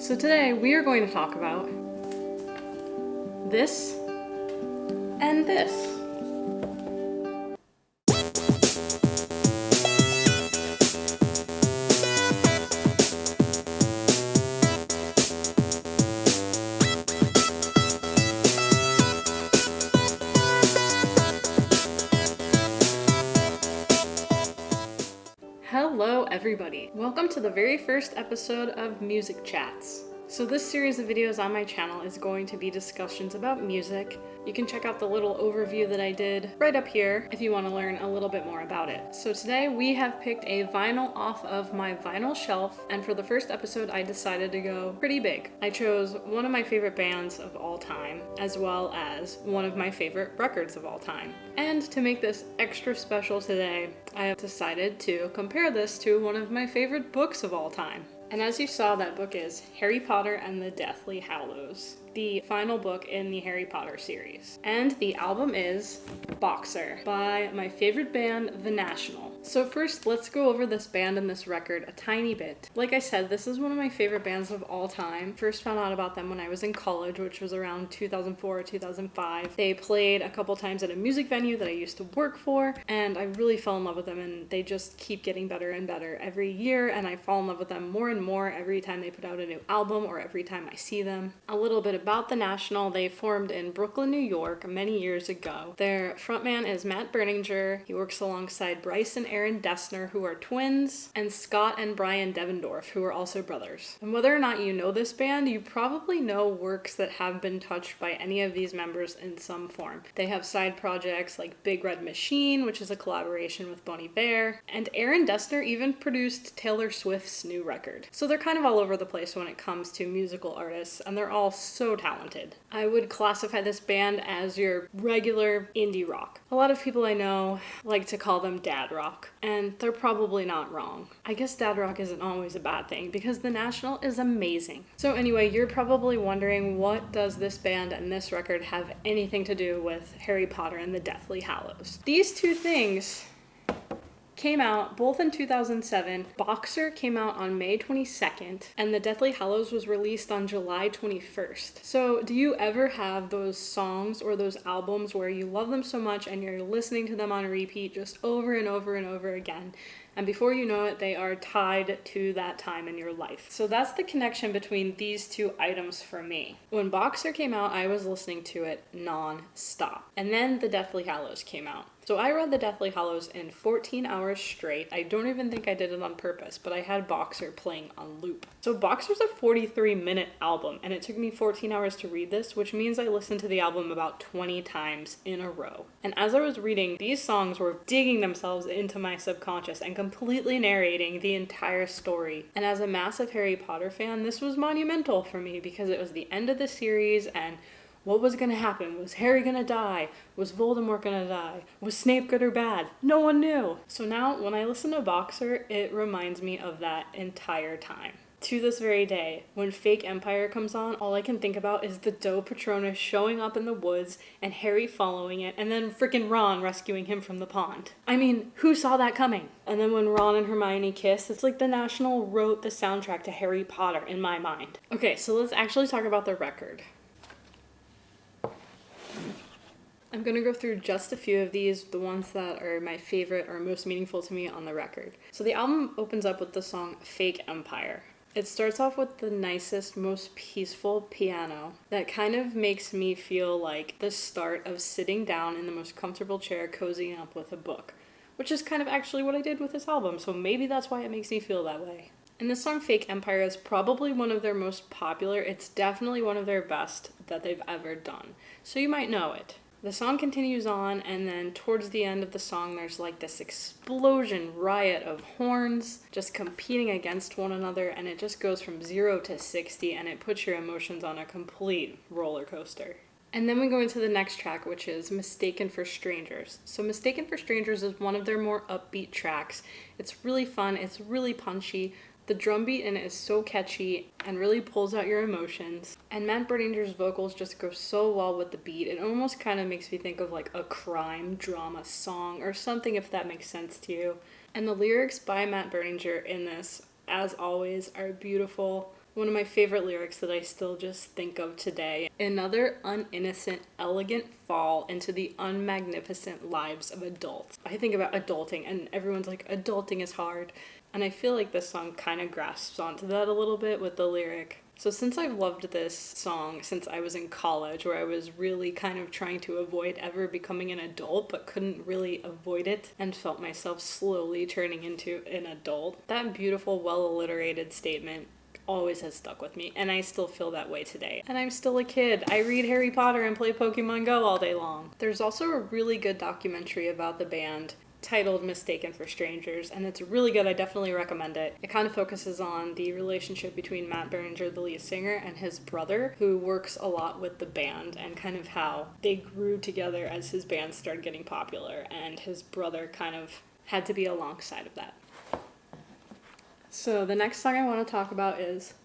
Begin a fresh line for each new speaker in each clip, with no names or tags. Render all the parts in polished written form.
So today we are going to talk about this and this. Hello everybody! Welcome to the very first episode of Music Chats. So this series of videos on my channel is going to be discussions about music. You can check out the little overview that I did right up here if you want to learn a little bit more about it. So today we have picked a vinyl off of my vinyl shelf, and for the first episode I decided to go pretty big. I chose one of my favorite bands of all time, as well as one of my favorite records of all time. And to make this extra special today, I have decided to compare this to one of my favorite books of all time. And as you saw, that book is Harry Potter and the Deathly Hallows, the final book in the Harry Potter series. And the album is Boxer by my favorite band, The National. So first, let's go over this band and this record a tiny bit. Like I said, this is one of my favorite bands of all time. First found out about them when I was in college, which was around 2004 or 2005. They played a couple times at a music venue that I used to work for, and I really fell in love with them, and they just keep getting better and better every year, and I fall in love with them more and more every time they put out a new album or every time I see them. A little bit about The National: they formed in Brooklyn, New York many years ago. Their frontman is Matt Berninger. He works alongside Bryce and Aaron Dessner, who are twins, and Scott and Brian Devendorf, who are also brothers. And whether or not you know this band, you probably know works that have been touched by any of these members in some form. They have side projects like Big Red Machine, which is a collaboration with Bon Iver, and Aaron Dessner even produced Taylor Swift's new record. So they're kind of all over the place when it comes to musical artists, and they're all so talented. I would classify this band as your regular indie rock. A lot of people I know like to call them dad rock, and they're probably not wrong. I guess dad rock isn't always a bad thing because The National is amazing. So anyway, you're probably wondering, what does this band and this record have anything to do with Harry Potter and the Deathly Hallows? These two things came out both in 2007. Boxer came out on May 22nd, and The Deathly Hallows was released on July 21st. So do you ever have those songs or those albums where you love them so much and you're listening to them on repeat just over and over and over again? And before you know it, they are tied to that time in your life. So that's the connection between these two items for me. When Boxer came out, I was listening to it non-stop. And then The Deathly Hallows came out. So I read The Deathly Hallows in 14 hours straight. I don't even think I did it on purpose, but I had Boxer playing on loop. So Boxer's a 43-minute album, and it took me 14 hours to read this, which means I listened to the album about 20 times in a row. And as I was reading, these songs were digging themselves into my subconscious and completely narrating the entire story. And as a massive Harry Potter fan, this was monumental for me because it was the end of the series, and what was going to happen? Was Harry going to die? Was Voldemort going to die? Was Snape good or bad? No one knew. So now when I listen to Boxer, it reminds me of that entire time. To this very day, when Fake Empire comes on, all I can think about is the Doe Patronus showing up in the woods and Harry following it, and then frickin' Ron rescuing him from the pond. I mean, who saw that coming? And then when Ron and Hermione kiss, it's like The National wrote the soundtrack to Harry Potter in my mind. Okay, so let's actually talk about the record. I'm going to go through just a few of these, the ones that are my favorite or most meaningful to me on the record. So the album opens up with the song Fake Empire. It starts off with the nicest, most peaceful piano that kind of makes me feel like the start of sitting down in the most comfortable chair, cozying up with a book, which is kind of actually what I did with this album, so maybe that's why it makes me feel that way. And this song Fake Empire is probably one of their most popular. It's definitely one of their best that they've ever done, so you might know it. The song continues on, and then towards the end of the song, there's like this explosion riot of horns just competing against one another, and it just goes from 0 to 60, and it puts your emotions on a complete roller coaster. And then we go into the next track, which is Mistaken for Strangers. So Mistaken for Strangers is one of their more upbeat tracks. It's really fun, it's really punchy. The drum beat in it is so catchy and really pulls out your emotions. And Matt Berninger's vocals just go so well with the beat. It almost kind of makes me think of like a crime drama song or something, if that makes sense to you. And the lyrics by Matt Berninger in this, as always, are beautiful. One of my favorite lyrics that I still just think of today. Another uninnocent, elegant fall into the unmagnificent lives of adults. I think about adulting and everyone's like, adulting is hard. And I feel like this song kind of grasps onto that a little bit with the lyric. So since I've loved this song since I was in college, where I was really kind of trying to avoid ever becoming an adult, but couldn't really avoid it and felt myself slowly turning into an adult, that beautiful, well-alliterated statement always has stuck with me, and I still feel that way today. And I'm still a kid. I read Harry Potter and play Pokemon Go all day long. There's also a really good documentary about the band titled Mistaken for Strangers, and it's really good. I definitely recommend it. It kind of focuses on the relationship between Matt Berninger, the lead singer, and his brother, who works a lot with the band, and kind of how they grew together as his band started getting popular, and his brother kind of had to be alongside of that. So the next song I want to talk about is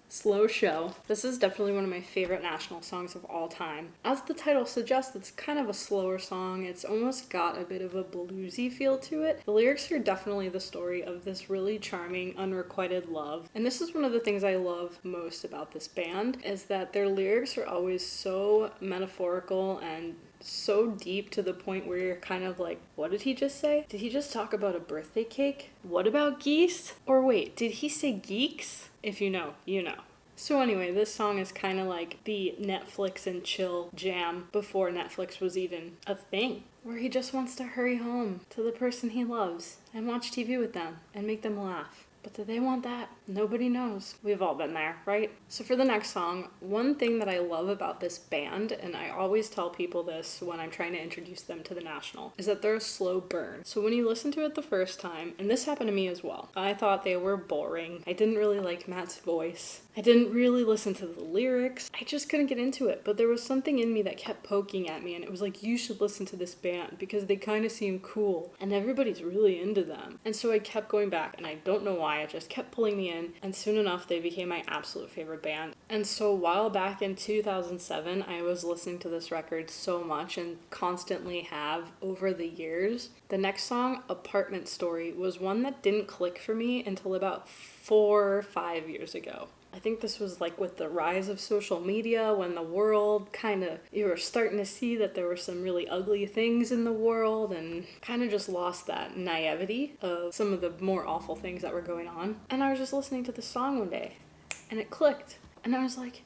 Slow Show. This is definitely one of my favorite national songs of all time. As the title suggests, it's kind of a slower song. It's almost got a bit of a bluesy feel to it. The lyrics are definitely the story of this really charming, unrequited love. And this is one of the things I love most about this band, is that their lyrics are always so metaphorical and so deep to the point where you're kind of like, what did he just say? Did he just talk about a birthday cake? What about geese? Or wait, did he say geeks? If you know, you know. So anyway, this song is kind of like the Netflix and chill jam before Netflix was even a thing, where he just wants to hurry home to the person he loves and watch TV with them and make them laugh. But do they want that? Nobody knows. We've all been there, right? So for the next song, one thing that I love about this band, and I always tell people this when I'm trying to introduce them to the National, is that they're a slow burn. So when you listen to it the first time, and this happened to me as well, I thought they were boring. I didn't really like Matt's voice. I didn't really listen to the lyrics. I just couldn't get into it. But there was something in me that kept poking at me, and it was like, you should listen to this band because they kind of seem cool and everybody's really into them. And so I kept going back, and I don't know why. It just kept pulling me in, and soon enough they became my absolute favorite band. And so while back in 2007 I was listening to this record so much and constantly have over the years, the next song, Apartment Story, was one that didn't click for me until about 4 or 5 years ago. I think this was like with the rise of social media, when the world you were starting to see that there were some really ugly things in the world, and kind of just lost that naivety of some of the more awful things that were going on. And I was just listening to the song one day, and it clicked. And I was like,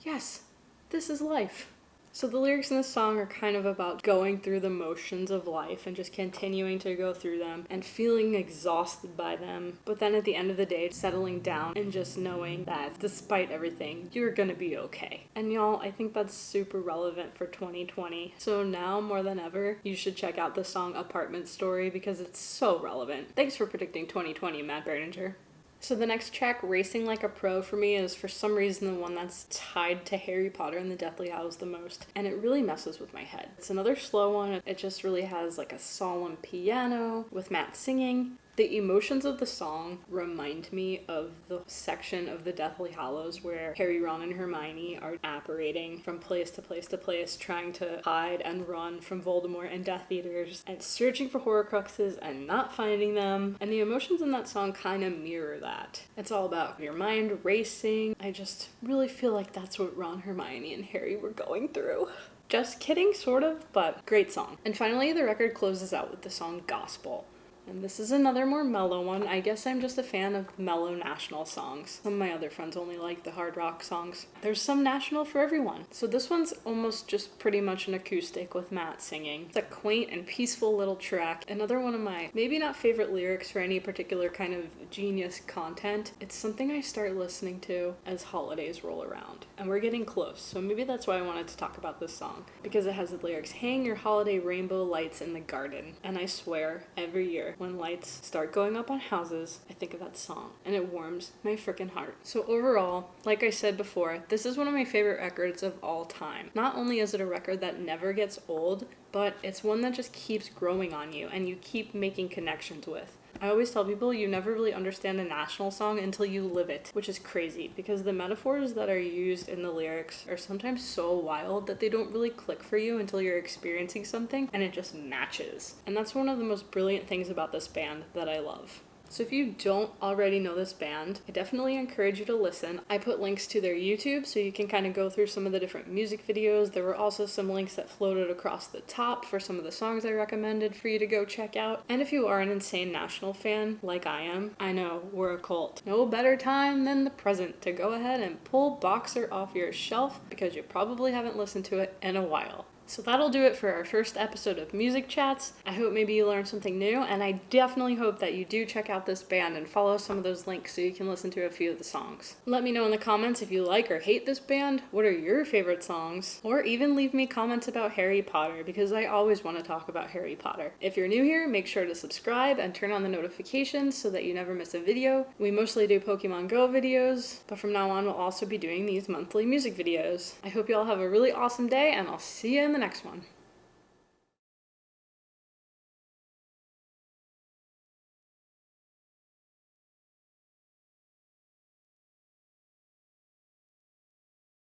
yes, this is life. So the lyrics in this song are kind of about going through the motions of life and just continuing to go through them and feeling exhausted by them. But then at the end of the day, settling down and just knowing that despite everything, you're gonna be okay. And y'all, I think that's super relevant for 2020. So now more than ever, you should check out the song Apartment Story because it's so relevant. Thanks for predicting 2020, Matt Berninger. So the next track, Racing Like a Pro, for me is for some reason the one that's tied to Harry Potter and the Deathly Hallows the most, and it really messes with my head. It's another slow one. It just really has like a solemn piano with Matt singing. The emotions of the song remind me of the section of the Deathly Hallows where Harry, Ron, and Hermione are apparating from place to place to place, trying to hide and run from Voldemort and Death Eaters, and searching for Horcruxes and not finding them. And the emotions in that song kind of mirror that. It's all about your mind racing. I just really feel like that's what Ron, Hermione, and Harry were going through. Just kidding, sort of, but great song. And finally, the record closes out with the song Gospel. And this is another more mellow one. I guess I'm just a fan of mellow national songs. Some of my other friends only like the hard rock songs. There's some national for everyone. So this one's almost just pretty much an acoustic with Matt singing. It's a quaint and peaceful little track. Another one of my, maybe not favorite lyrics for any particular kind of genius content. It's something I start listening to as holidays roll around. And we're getting close, so maybe that's why I wanted to talk about this song. Because it has the lyrics, hang your holiday rainbow lights in the garden. And I swear, every year, when lights start going up on houses, I think of that song, and it warms my freaking heart. So overall, like I said before, this is one of my favorite records of all time. Not only is it a record that never gets old, but it's one that just keeps growing on you, and you keep making connections with. I always tell people you never really understand a national song until you live it, which is crazy because the metaphors that are used in the lyrics are sometimes so wild that they don't really click for you until you're experiencing something and it just matches. And that's one of the most brilliant things about this band that I love. So if you don't already know this band, I definitely encourage you to listen. I put links to their YouTube so you can kind of go through some of the different music videos. There were also some links that floated across the top for some of the songs I recommended for you to go check out. And if you are an Insane National fan, like I am, I know, we're a cult. No better time than the present to go ahead and pull Boxer off your shelf because you probably haven't listened to it in a while. So that'll do it for our first episode of Music Chats. I hope maybe you learned something new, and I definitely hope that you do check out this band and follow some of those links so you can listen to a few of the songs. Let me know in the comments if you like or hate this band, what are your favorite songs, or even leave me comments about Harry Potter because I always want to talk about Harry Potter. If you're new here, make sure to subscribe and turn on the notifications so that you never miss a video. We mostly do Pokemon Go videos, but from now on we'll also be doing these monthly music videos. I hope you all have a really awesome day, and I'll see you in the next one.